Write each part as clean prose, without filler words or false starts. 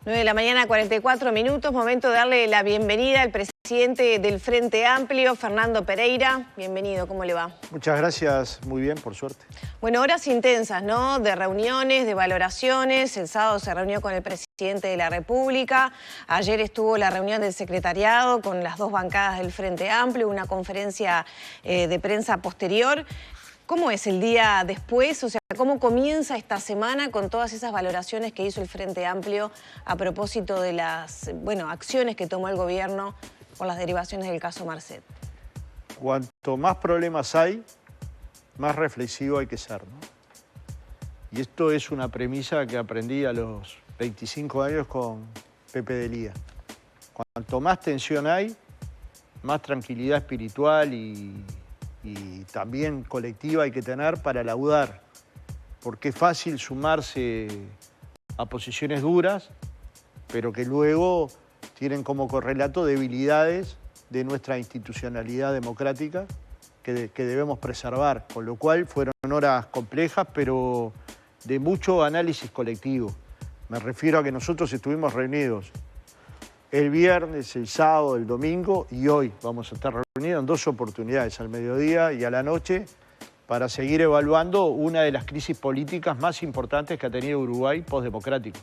9 de la mañana, 44 minutos. Momento de darle la bienvenida al presidente del Frente Amplio, Fernando Pereira. Bienvenido, ¿cómo le va? Muchas gracias, muy bien, por suerte. Bueno, horas intensas, ¿no? De reuniones, de valoraciones. El sábado se reunió con el presidente de la República. Ayer estuvo la reunión del secretariado con las dos bancadas del Frente Amplio, una conferencia de prensa posterior. ¿Cómo es el día después? O sea, ¿cómo comienza esta semana con todas esas valoraciones que hizo el Frente Amplio a propósito de las acciones que tomó el gobierno por las derivaciones del caso Marcet? Cuanto más problemas hay, más reflexivo hay que ser, ¿no? Y esto es una premisa que aprendí a los 25 años con Pepe de Lía. Cuanto más tensión hay, más tranquilidad espiritual y también colectiva hay que tener para laudar, porque es fácil sumarse a posiciones duras, pero que luego tienen como correlato debilidades de nuestra institucionalidad democrática que debemos preservar, con lo cual fueron horas complejas, pero de mucho análisis colectivo. Me refiero a que nosotros estuvimos reunidos el viernes, el sábado, el domingo y hoy vamos a estar reunidos en dos oportunidades, al mediodía y a la noche, para seguir evaluando una de las crisis políticas más importantes que ha tenido Uruguay postdemocrático.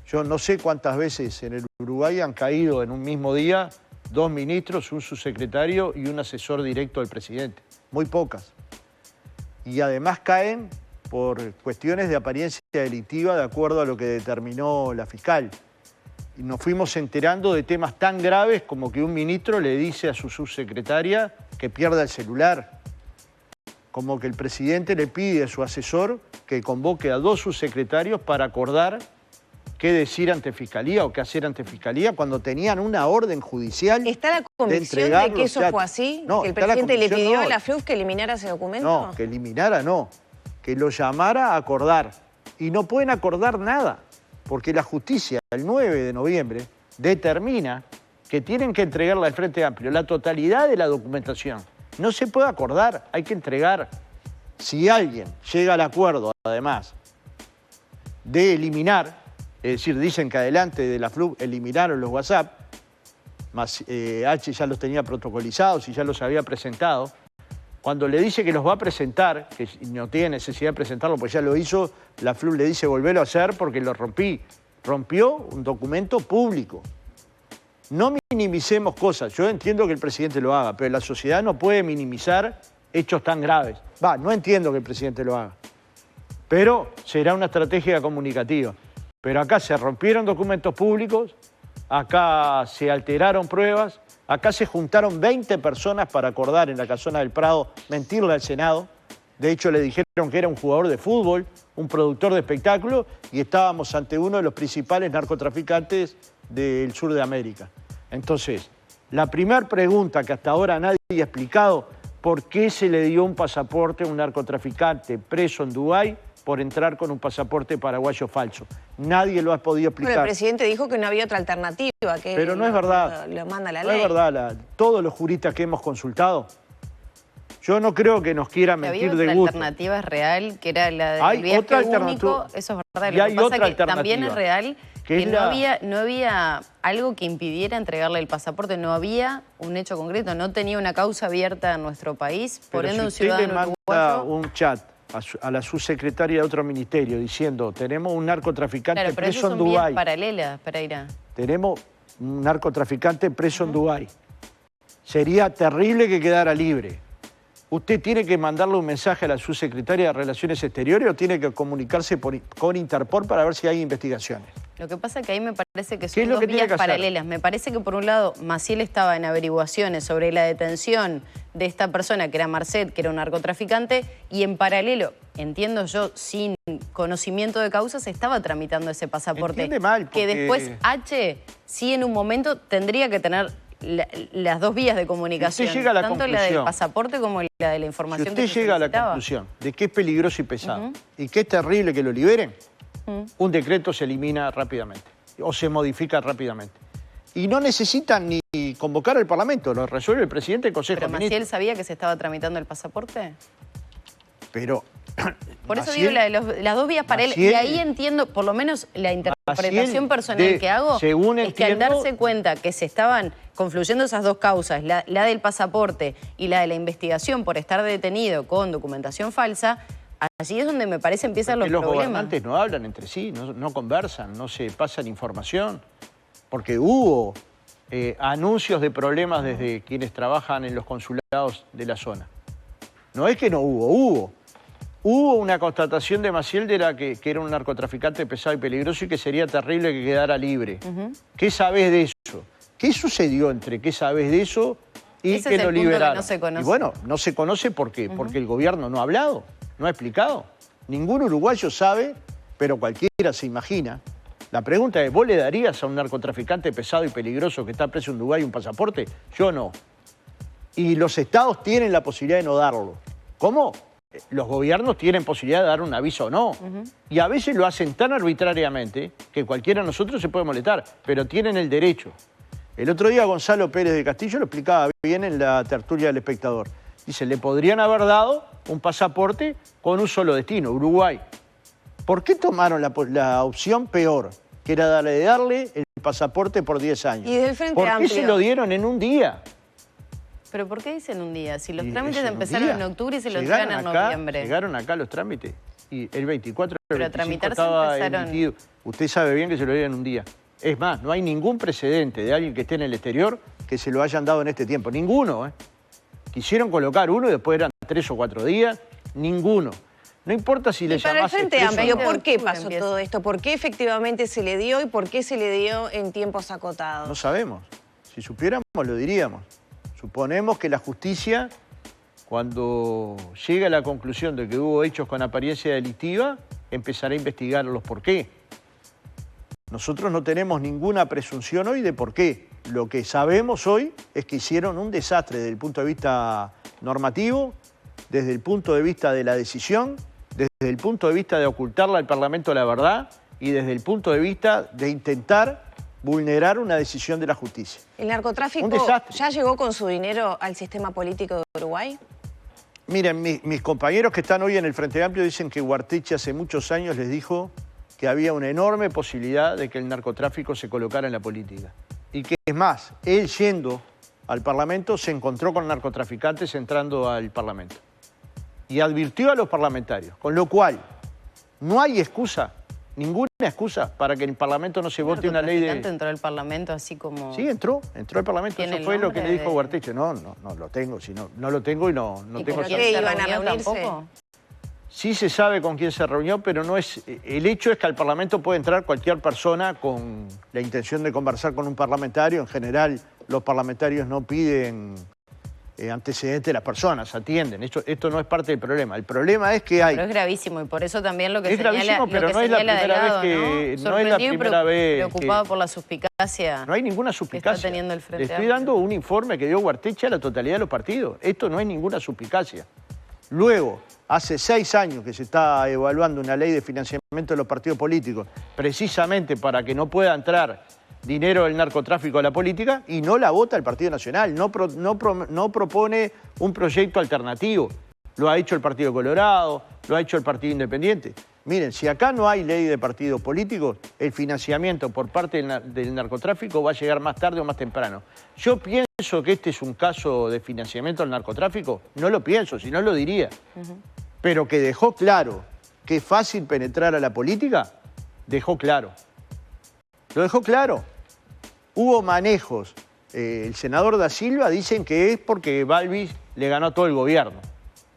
Yo no sé cuántas veces en el Uruguay han caído en un mismo día dos ministros, un subsecretario y un asesor directo del presidente. Muy pocas. Y además caen por cuestiones de apariencia delictiva de acuerdo a lo que determinó la fiscal. Y nos fuimos enterando de temas tan graves como que un ministro le dice a su subsecretaria que pierda el celular. Como que el presidente le pide a su asesor que convoque a dos subsecretarios para acordar qué decir ante Fiscalía o qué hacer ante Fiscalía cuando tenían una orden judicial. ¿Está la convicción de que eso fue así? No, ¿Que el presidente le pidió a la FLUF que eliminara ese documento? No, que eliminara no, que lo llamara a acordar. Y no pueden acordar nada, porque la justicia el 9 de noviembre determina que tienen que entregarle al Frente Amplio la totalidad de la documentación. No se puede acordar, hay que entregar. Si alguien llega al acuerdo, además, de eliminar, es decir, dicen que adelante de la FLUF eliminaron los WhatsApp, más H ya los tenía protocolizados y ya los había presentado. Cuando le dice que los va a presentar, que no tiene necesidad de presentarlo, pues ya lo hizo, la FLUF le dice volverlo a hacer porque lo rompí. Rompió un documento público. No minimicemos cosas. Yo entiendo que el presidente lo haga, pero la sociedad no puede minimizar hechos tan graves. No entiendo que el presidente lo haga. Pero será una estrategia comunicativa. Pero acá se rompieron documentos públicos, acá se alteraron pruebas, acá se juntaron 20 personas para acordar en la Casona del Prado mentirle al Senado. De hecho, le dijeron que era un jugador de fútbol, un productor de espectáculo, y estábamos ante uno de los principales narcotraficantes del sur de América. Entonces, la primera pregunta que hasta ahora nadie ha explicado, ¿por qué se le dio un pasaporte a un narcotraficante preso en Dubái por entrar con un pasaporte paraguayo falso? Nadie lo ha podido explicar. Bueno, el presidente dijo que no había otra alternativa. Pero no es verdad. Lo manda la ley. No es verdad. Todos los juristas que hemos consultado, yo no creo que nos quiera mentir de gusto. Había otra alternativa real, que era la del viaje único. Eso es verdad. Y hay otra alternativa. También es real que no había algo que impidiera entregarle el pasaporte. No había un hecho concreto. No tenía una causa abierta en nuestro país. Por ende, un ciudadano uruguayo... le manda un chat a la subsecretaria de otro ministerio diciendo tenemos un narcotraficante preso en Dubái. Claro, pero paralelas, Pereira. Tenemos un narcotraficante preso en Dubái. Sería terrible que quedara libre. ¿Usted tiene que mandarle un mensaje a la subsecretaria de Relaciones Exteriores o tiene que comunicarse con Interpol para ver si hay investigaciones? Lo que pasa es que ahí me parece que son dos vías paralelas. Me parece que por un lado Maciel estaba en averiguaciones sobre la detención de esta persona que era Marcet, que era un narcotraficante, y en paralelo, entiendo yo, sin conocimiento de causa, se estaba tramitando ese pasaporte. Entiende mal, porque... Que después H sí en un momento tendría que tener las dos vías de comunicación, tanto la del pasaporte como la de la información que se solicitaba. Si usted llega a la conclusión de que es peligroso y pesado y que es terrible que lo liberen, un decreto se elimina rápidamente o se modifica rápidamente. Y no necesitan ni convocar al Parlamento, lo resuelve el presidente del Consejo de Ministros. ¿Pero Maciel sabía que se estaba tramitando el pasaporte? Pero... Por eso digo las dos vías paralelas. Y ahí entiendo, por lo menos la interpretación personal que hago, es que al darse cuenta que se estaban confluyendo esas dos causas, la del pasaporte y la de la investigación por estar detenido con documentación falsa, allí es donde me parece empiezan los problemas. Los gobernantes no hablan entre sí, no conversan, no se pasan información, porque hubo anuncios de problemas desde quienes trabajan en los consulados de la zona. No es que no hubo. Hubo una constatación de Maciel que era un narcotraficante pesado y peligroso y que sería terrible que quedara libre. ¿Qué sabés de eso? ¿Qué sucedió entre qué sabés de eso y ese que lo liberaron? Que no se conoce. Y bueno, no se conoce ¿por qué? Porque el gobierno no ha hablado, no ha explicado. Ningún uruguayo sabe, pero cualquiera se imagina. La pregunta es, ¿vos le darías a un narcotraficante pesado y peligroso que está preso en Uruguay un pasaporte? Yo no. Y los estados tienen la posibilidad de no darlo. ¿Cómo? Los gobiernos tienen posibilidad de dar un aviso o no. Y a veces lo hacen tan arbitrariamente que cualquiera de nosotros se puede molestar, pero tienen el derecho. El otro día Gonzalo Pérez de Castillo lo explicaba bien en la tertulia del Espectador. Dice, le podrían haber dado un pasaporte con un solo destino, Uruguay. ¿Por qué tomaron la opción peor, que era darle el pasaporte por 10 años? Y del Frente ¿Por qué Amplio se lo dieron en un día? ¿Pero por qué dicen un día? Si los trámites empezaron en octubre y se los llegan en noviembre. Llegaron acá los trámites y el 24 pero el 25 estaba emitido. Usted sabe bien que se lo dieron en un día. Es más, no hay ningún precedente de alguien que esté en el exterior que se lo hayan dado en este tiempo. Ninguno, Quisieron colocar uno y después eran 3 o 4 días. Ninguno. No importa si le llamás... Para el Frente Amplio, ¿por qué pasó todo esto? ¿Por qué efectivamente se le dio y por qué se le dio en tiempos acotados? No sabemos. Si supiéramos, lo diríamos. Suponemos que la justicia, cuando llega a la conclusión de que hubo hechos con apariencia delictiva, empezará a investigar los por qué. Nosotros no tenemos ninguna presunción hoy de por qué. Lo que sabemos hoy es que hicieron un desastre desde el punto de vista normativo, desde el punto de vista de la decisión, desde el punto de vista de ocultarle al Parlamento la verdad y desde el punto de vista de intentar vulnerar una decisión de la justicia. ¿El narcotráfico ya llegó con su dinero al sistema político de Uruguay? Miren, mis compañeros que están hoy en el Frente Amplio dicen que Ugarteche hace muchos años les dijo que había una enorme posibilidad de que el narcotráfico se colocara en la política. Y que es más, él yendo al Parlamento se encontró con narcotraficantes entrando al Parlamento. Y advirtió a los parlamentarios, con lo cual no hay excusa, ninguna excusa para que en el Parlamento no se vote una ley de... ¿Entró al Parlamento así como...? Sí, entró al Parlamento. Eso fue lo que le dijo Ugarteche. No lo tengo, no lo tengo y no tengo... ¿Por qué iban a reunirse? Sí se sabe con quién se reunió, pero no es... El hecho es que al Parlamento puede entrar cualquier persona con la intención de conversar con un parlamentario. En general, los parlamentarios no piden antecedentes de las personas, atienden. Esto no es parte del problema. El problema es que hay... Pero es gravísimo y por eso también lo que es gravísimo, pero no es la primera vez que... No es la primera vez preocupado por la suspicacia. No hay ninguna suspicacia. Que está teniendo el Frente Le estoy dando un informe que dio Ugarteche a la totalidad de los partidos. Esto no es ninguna suspicacia. Luego, hace 6 años que se está evaluando una ley de financiamiento de los partidos políticos, precisamente para que no pueda entrar dinero del narcotráfico a la política, y no la vota el Partido Nacional, no propone un proyecto alternativo. Lo ha hecho el Partido Colorado, lo ha hecho el Partido Independiente. Miren, si acá no hay ley de partidos políticos, el financiamiento por parte del narcotráfico va a llegar más tarde o más temprano. Yo pienso que este es un caso de financiamiento al narcotráfico, no lo pienso, si no lo diría. Pero que dejó claro que es fácil penetrar a la política, dejó claro. Lo dejó claro. Hubo manejos. El senador Da Silva dicen que es porque Balvis le ganó a todo el gobierno.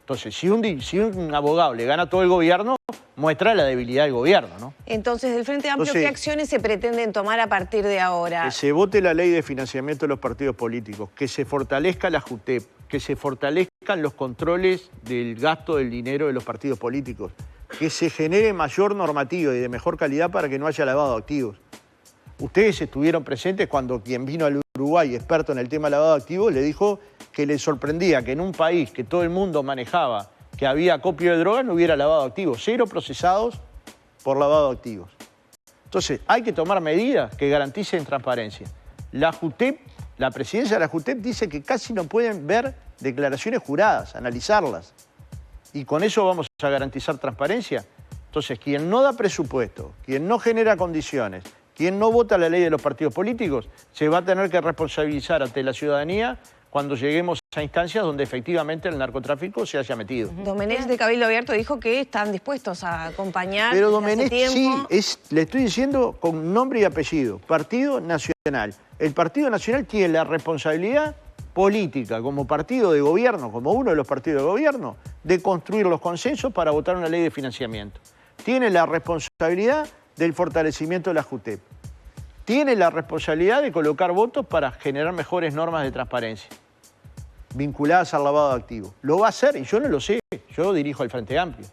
Entonces, si un abogado le gana a todo el gobierno, muestra la debilidad del gobierno, ¿no? Entonces, del Frente Amplio, ¿qué acciones se pretenden tomar a partir de ahora? Que se vote la ley de financiamiento de los partidos políticos, que se fortalezca la JUTEP, que se fortalezcan los controles del gasto del dinero de los partidos políticos, que se genere mayor normativa y de mejor calidad para que no haya lavado de activos. Ustedes estuvieron presentes cuando quien vino al Uruguay, experto en el tema de lavado de activos, le dijo que le sorprendía que en un país que todo el mundo manejaba que había acopio de drogas no hubiera lavado de activos. 0 procesados por lavado de activos. Entonces, hay que tomar medidas que garanticen transparencia. La JUTEP, la presidencia de la JUTEP dice que casi no pueden ver declaraciones juradas, analizarlas. y con eso vamos a garantizar transparencia. Entonces, quien no da presupuesto, quien no genera condiciones, quien no vota la ley de los partidos políticos, se va a tener que responsabilizar ante la ciudadanía cuando lleguemos a instancias donde efectivamente el narcotráfico se haya metido. Domenech de Cabildo Abierto dijo que están dispuestos a acompañar. Pero Domenech sí, le estoy diciendo con nombre y apellido, Partido Nacional. El Partido Nacional tiene la responsabilidad política como partido de gobierno, como uno de los partidos de gobierno, de construir los consensos para votar una ley de financiamiento. Tiene la responsabilidad del fortalecimiento de la JUTEP. Tiene la responsabilidad de colocar votos para generar mejores normas de transparencia vinculadas al lavado de activos. Lo va a hacer y yo no lo sé, yo dirijo al Frente Amplio.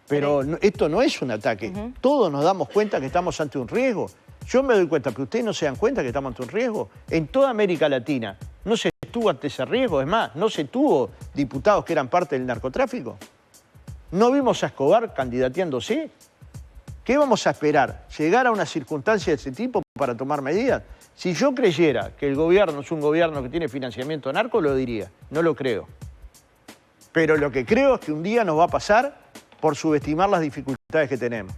Pero esto no es un ataque. Todos nos damos cuenta que estamos ante un riesgo. Yo me doy cuenta, pero ustedes no se dan cuenta que estamos ante un riesgo. En toda América Latina no se estuvo ante ese riesgo, es más, no se tuvo diputados que eran parte del narcotráfico. No vimos a Escobar candidateándose. ¿Qué vamos a esperar? ¿Llegar a una circunstancia de ese tipo para tomar medidas? Si yo creyera que el gobierno es un gobierno que tiene financiamiento narco, lo diría. No lo creo. Pero lo que creo es que un día nos va a pasar por subestimar las dificultades que tenemos.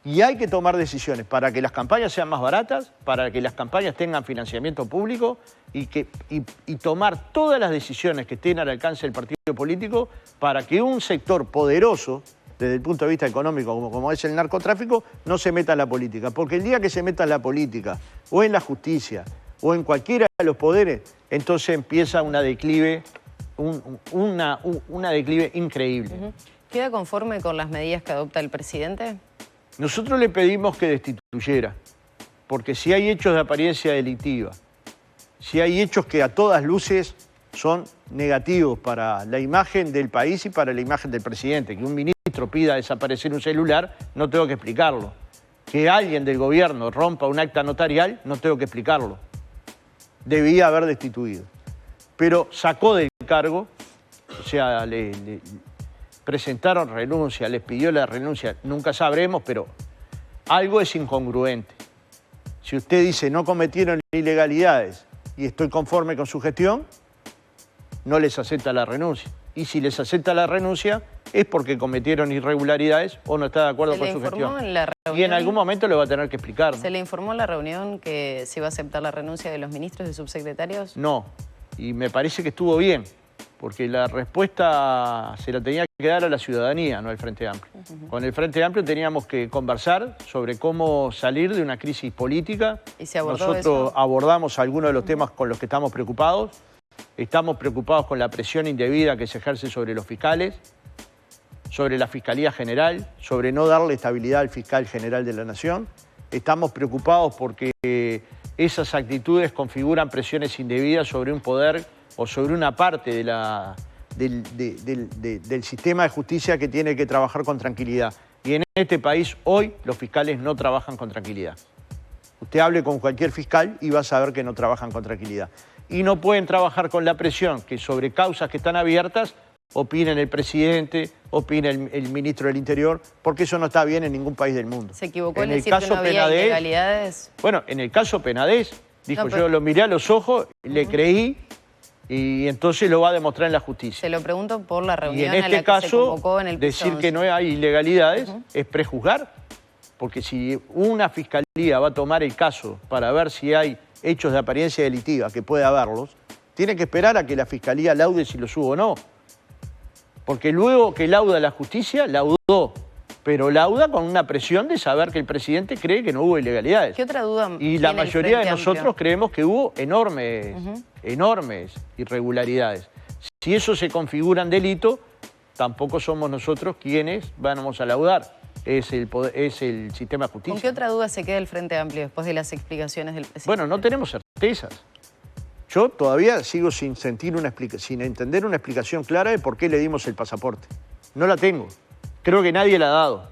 Y hay que tomar decisiones para que las campañas sean más baratas, para que las campañas tengan financiamiento público y tomar todas las decisiones que estén al alcance del partido político para que un sector poderoso, desde el punto de vista económico, como es el narcotráfico, no se meta en la política. Porque el día que se meta en la política, o en la justicia, o en cualquiera de los poderes, entonces empieza una declive increíble. ¿Queda conforme con las medidas que adopta el presidente? Nosotros le pedimos que destituyera, porque si hay hechos de apariencia delictiva, si hay hechos que a todas luces son negativos para la imagen del país y para la imagen del presidente, que un ministro pida desaparecer un celular, no tengo que explicarlo. Que alguien del gobierno rompa un acta notarial, no tengo que explicarlo. Debía haber destituido. Pero sacó del cargo, o sea, le presentaron renuncia, les pidió la renuncia, nunca sabremos, pero algo es incongruente. Si usted dice no cometieron ilegalidades y estoy conforme con su gestión, no les acepta la renuncia. Y si les acepta la renuncia es porque cometieron irregularidades o no está de acuerdo con su gestión. Y en algún momento le va a tener que explicar, ¿no? ¿Se le informó en la reunión que se iba a aceptar la renuncia de los ministros y subsecretarios? No, y me parece que estuvo bien, porque la respuesta se la tenía que dar a la ciudadanía, no al Frente Amplio. Con el Frente Amplio teníamos que conversar sobre cómo salir de una crisis política. ¿Y se abordó Nosotros eso? Abordamos algunos de los temas con los que estamos preocupados. Estamos preocupados con la presión indebida que se ejerce sobre los fiscales, sobre la Fiscalía General, sobre no darle estabilidad al fiscal general de la Nación. Estamos preocupados porque esas actitudes configuran presiones indebidas sobre un poder o sobre una parte del sistema de justicia que tiene que trabajar con tranquilidad. Y en este país hoy los fiscales no trabajan con tranquilidad. Usted hable con cualquier fiscal y va a saber que no trabajan con tranquilidad. Y no pueden trabajar con la presión que sobre causas que están abiertas opinen el presidente, opine el ministro del Interior, porque eso no está bien en ningún país del mundo. ¿Se equivocó en decir que no había ilegalidades? Bueno, en el caso Penades, dijo, yo lo miré a los ojos, le creí y entonces lo va a demostrar en la justicia. Se lo pregunto por la reunión y en este caso, se convocó en el decir que no hay ilegalidades es prejuzgar, porque si una fiscalía va a tomar el caso para ver si hay hechos de apariencia delictiva, que puede haberlos, tiene que esperar a que la fiscalía laude si los hubo o no. Porque luego que lauda la justicia, laudó, pero lauda con una presión de saber que el presidente cree que no hubo ilegalidades. ¿Qué otra duda? Y la mayoría de nosotros creemos que hubo enormes irregularidades. Si eso se configura en delito, tampoco somos nosotros quienes vamos a laudar. Es el sistema de justicia. ¿Con qué otra duda se queda el Frente Amplio después de las explicaciones del presidente? Bueno, no tenemos certezas. Yo todavía sigo sin entender una explicación clara de por qué le dimos el pasaporte. No la tengo. Creo que nadie la ha dado.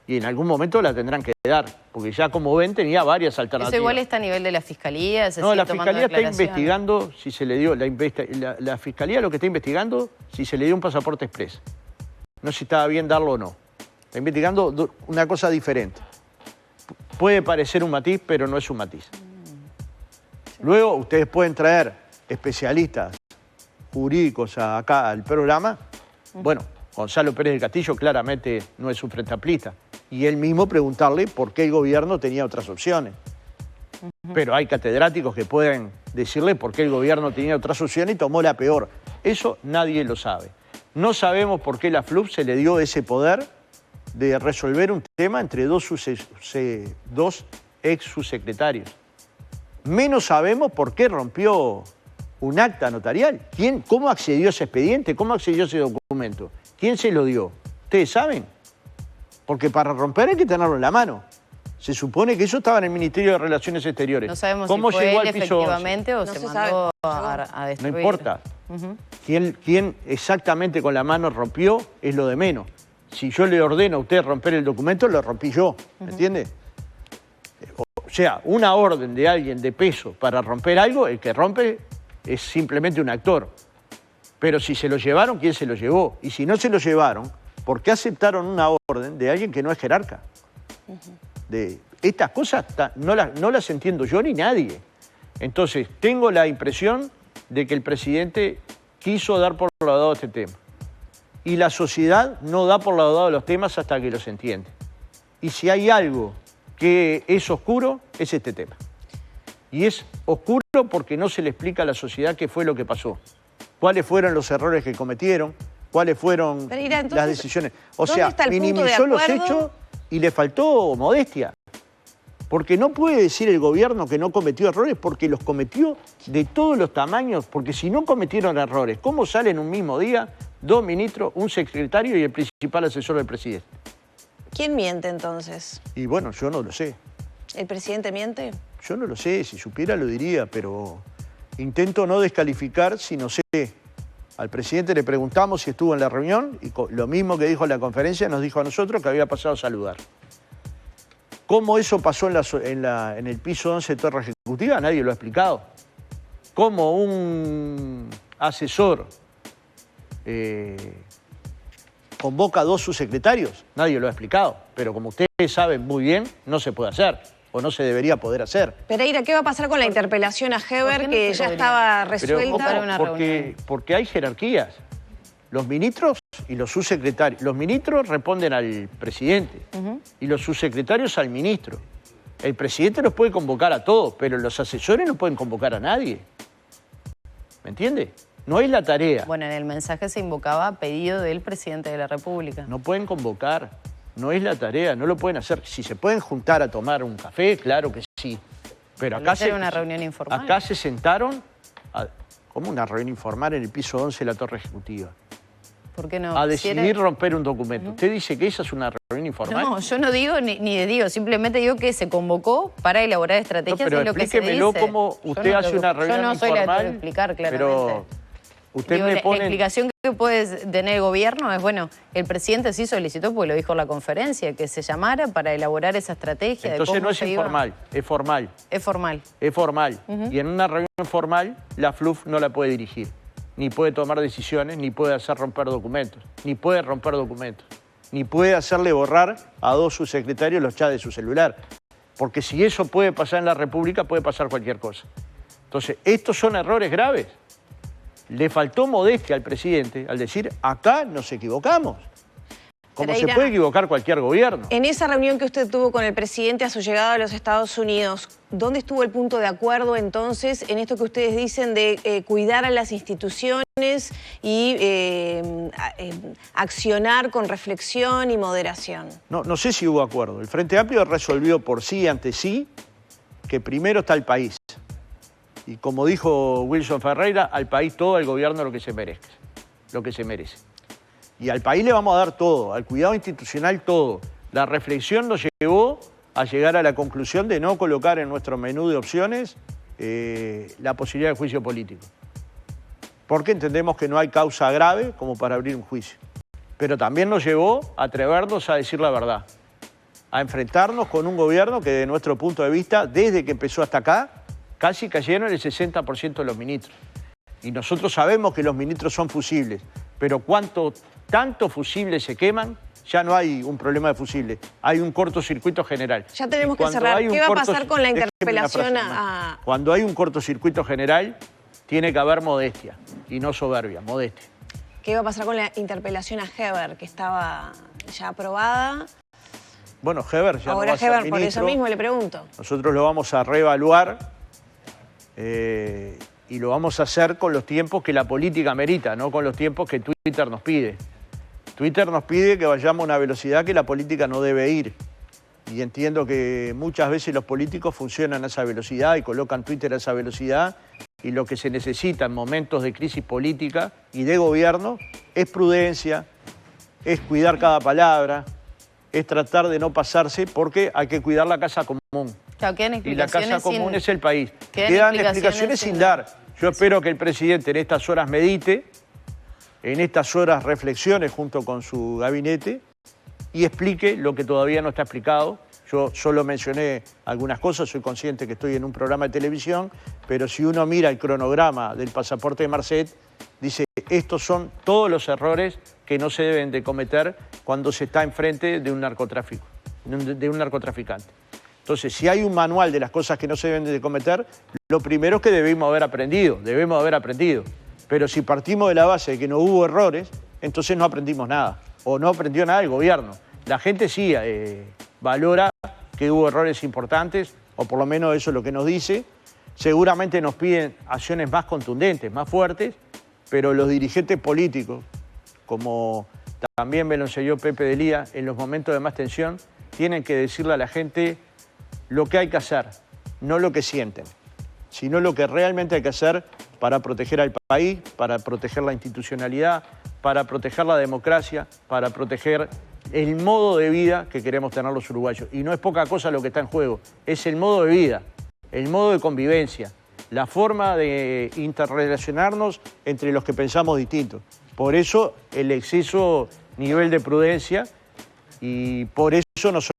Y en algún momento la tendrán que dar, porque ya como ven tenía varias alternativas. ¿Eso igual está a nivel de la Fiscalía? No, la Fiscalía está investigando si se le dio, la Fiscalía lo que está investigando si se le dio un pasaporte express. No sé si estaba bien darlo o no. Está investigando una cosa diferente. Puede parecer un matiz, pero no es un matiz. Luego ustedes pueden traer especialistas jurídicos acá al programa. Bueno, Gonzalo Pérez del Castillo claramente no es un frente amplista. Y él mismo preguntarle por qué el gobierno tenía otras opciones. Pero hay catedráticos que pueden decirle por qué el gobierno tenía otras opciones y tomó la peor. Eso nadie lo sabe. No sabemos por qué la FLUP se le dio ese poder de resolver un tema entre dos ex subsecretarios. Menos sabemos por qué rompió un acta notarial. ¿Cómo accedió a ese expediente? ¿Cómo accedió a ese documento? ¿Quién se lo dio? ¿Ustedes saben? Porque para romper hay que tenerlo en la mano. Se supone que eso estaba en el Ministerio de Relaciones Exteriores. No sabemos ¿Cómo si fue llegó él al piso efectivamente 11? O no se mandó a destruir. No importa. ¿Quién exactamente con la mano rompió es lo de menos. Si yo le ordeno a usted romper el documento, lo rompí yo. ¿Me entiende? O sea, una orden de alguien de peso para romper algo, el que rompe es simplemente un actor. Pero si se lo llevaron, ¿quién se lo llevó? Y si no se lo llevaron, ¿por qué aceptaron una orden de alguien que no es jerarca? Estas cosas no las entiendo yo ni nadie. Entonces, tengo la impresión de que el presidente quiso dar por lado este tema. Y la sociedad no da por lado los temas hasta que los entiende. Y si hay algo que es oscuro, es este tema. Y es oscuro porque no se le explica a la sociedad qué fue lo que pasó. Cuáles fueron los errores que cometieron, cuáles fueron las decisiones. O sea, minimizó los hechos y le faltó modestia. Porque no puede decir el gobierno que no cometió errores porque los cometió de todos los tamaños. Porque si no cometieron errores, ¿cómo salen un mismo día 2 ministros, un secretario y el principal asesor del presidente? ¿Quién miente entonces? Y bueno, yo no lo sé. ¿El presidente miente? Yo no lo sé, si supiera lo diría, pero intento no descalificar si no sé. Al presidente le preguntamos si estuvo en la reunión y lo mismo que dijo en la conferencia nos dijo a nosotros que había pasado a saludar. ¿Cómo eso pasó en el piso 11 de Torre Ejecutiva? Nadie lo ha explicado. ¿Cómo un asesor convoca a 2 subsecretarios? Nadie lo ha explicado. Pero como ustedes saben muy bien, no se puede hacer o no se debería poder hacer. Pereira, ¿qué va a pasar con la interpelación a Heber que ya estaba resuelta? Porque hay jerarquías. Los ministros y los subsecretarios. Los ministros responden al presidente y los subsecretarios al ministro. El presidente los puede convocar a todos, pero los asesores no pueden convocar a nadie. ¿Me entiende? No es la tarea. Bueno, en el mensaje se invocaba a pedido del presidente de la República. No pueden convocar, no es la tarea, no lo pueden hacer. Si se pueden juntar a tomar un café, claro que sí. Pero acá una reunión informal. Acá se sentaron, como una reunión informal en el piso 11 de la Torre Ejecutiva. ¿Por qué no? A decidir romper un documento. ¿Usted dice que esa es una reunión informal? No, yo no digo ni digo, simplemente digo que se convocó para elaborar estrategias de lo que se dice. Explíquemelo cómo usted hace una reunión informal. Yo no soy la que explicar claramente. Pero usted me pone... La explicación que puede tener el gobierno es, bueno, el presidente sí solicitó, porque lo dijo en la conferencia, que se llamara para elaborar esa estrategia. Entonces no es informal, es formal. Es formal. Es formal. Y en una reunión formal, la FLUF no la puede dirigir. Ni puede tomar decisiones, ni puede hacer romper documentos, ni puede romper documentos, ni puede hacerle borrar a 2 subsecretarios los chats de su celular. Porque si eso puede pasar en la República, puede pasar cualquier cosa. Entonces, estos son errores graves. Le faltó modestia al presidente al decir, acá nos equivocamos. Como Pereira, se puede equivocar cualquier gobierno. En esa reunión que usted tuvo con el presidente a su llegada a los Estados Unidos, ¿dónde estuvo el punto de acuerdo entonces en esto que ustedes dicen de cuidar a las instituciones y accionar con reflexión y moderación? No sé si hubo acuerdo. El Frente Amplio resolvió por sí ante sí que primero está el país. Y como dijo Wilson Ferreira, al país todo, al gobierno lo que se merezca, lo que se merece. Y al país le vamos a dar todo, al cuidado institucional todo. La reflexión nos llevó a llegar a la conclusión de no colocar en nuestro menú de opciones la posibilidad de juicio político. Porque entendemos que no hay causa grave como para abrir un juicio. Pero también nos llevó a atrevernos a decir la verdad, a enfrentarnos con un gobierno que de nuestro punto de vista, desde que empezó hasta acá, casi cayeron el 60% de los ministros. Y nosotros sabemos que los ministros son fusibles, pero tantos fusibles se queman, ya no hay un problema de fusibles, hay un cortocircuito general. Ya tenemos que cerrar. ¿Qué va a pasar con la interpelación a...? Cuando hay un cortocircuito general, tiene que haber modestia, y no soberbia, modestia. ¿Qué iba a pasar con la interpelación a Heber, que estaba ya aprobada? Bueno, Heber ya ahora no va a ser Heber, ministro. por eso mismo le pregunto. Nosotros lo vamos a reevaluar y lo vamos a hacer con los tiempos que la política merita, no con los tiempos que Twitter nos pide. Twitter nos pide que vayamos a una velocidad que la política no debe ir. Y entiendo que muchas veces los políticos funcionan a esa velocidad y colocan Twitter a esa velocidad. Y lo que se necesita en momentos de crisis política y de gobierno es prudencia, es cuidar cada palabra, es tratar de no pasarse porque hay que cuidar la casa común. Claro, y la casa común es el país. Quedan explicaciones sin dar. Yo espero que el presidente en estas horas medite, en estas horas reflexione junto con su gabinete y explique lo que todavía no está explicado. Yo solo mencioné algunas cosas, soy consciente que estoy en un programa de televisión, pero si uno mira el cronograma del pasaporte de Marcet, dice, estos son todos los errores que no se deben de cometer cuando se está enfrente de un narcotráfico, de un narcotraficante. Entonces, si hay un manual de las cosas que no se deben de cometer, lo primero es que debemos haber aprendido. Pero si partimos de la base de que no hubo errores, entonces no aprendimos nada, o no aprendió nada el gobierno. La gente sí valora que hubo errores importantes, o por lo menos eso es lo que nos dice. Seguramente nos piden acciones más contundentes, más fuertes, pero los dirigentes políticos, como también me lo enseñó Pepe Delía, en los momentos de más tensión, tienen que decirle a la gente lo que hay que hacer, no lo que sienten, sino lo que realmente hay que hacer para proteger al país, para proteger la institucionalidad, para proteger la democracia, para proteger el modo de vida que queremos tener los uruguayos. Y no es poca cosa lo que está en juego, es el modo de vida, el modo de convivencia, la forma de interrelacionarnos entre los que pensamos distintos. Por eso el exceso nivel de prudencia y por eso nosotros